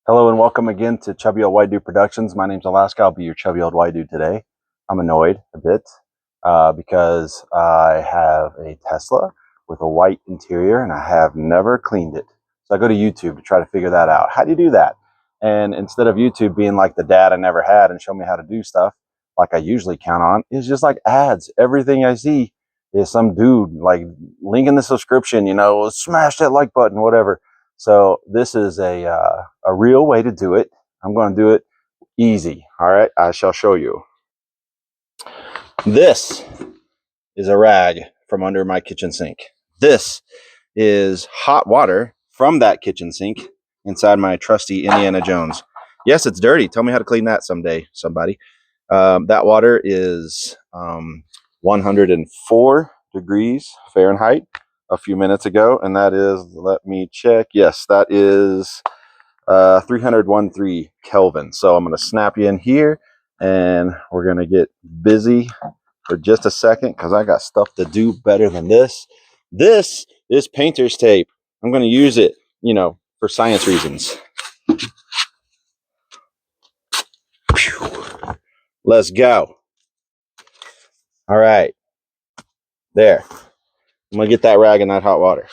Hello and welcome again to Chubby Old White Dude Productions. My name's Alaska. I'll be your chubby old white dude today. I'm annoyed a bit because I have a Tesla with a white interior and I have never cleaned it. So I go to YouTube to try to figure that out. How do you do that? And instead of YouTube being like the dad I never had and show me how to do stuff like I usually count on, it's just like ads. Everything I see is some dude like link in the subscription, smash that like button, whatever. So this is a real way to do it. I'm going to do it easy. All right, I shall show you. This is a rag from under my kitchen sink. This is hot water from that kitchen sink inside my trusty Indiana Jones. Yes, it's dirty. Tell me how to clean that someday, somebody. That water is 104 degrees Fahrenheit a few minutes ago, and that is, let me check. Yes, that is 301.3 Kelvin. So I'm going to snap you in here and we're going to get busy for just a second because I got stuff to do better than this. This is painter's tape. I'm going to use it, for science reasons. Let's go. All right. There. I'm going to get that rag in that hot water.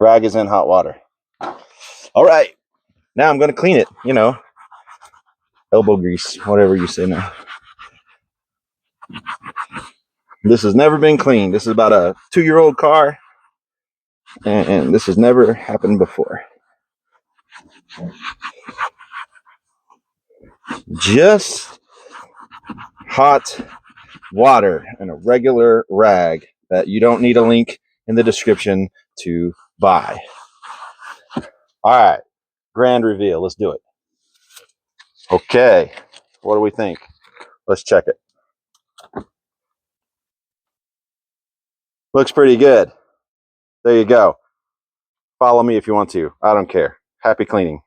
Rag is in hot water. All right. Now I'm going to clean it, elbow grease, whatever you say now. This has never been cleaned. This is about a 2-year-old car, and this has never happened before. Just hot water and a regular rag that you don't need a link in the description to buy. All right, grand reveal. Let's do it. Okay, what do we think? Let's check it. Looks pretty good. There you go. Follow me if you want to. I don't care. Happy cleaning.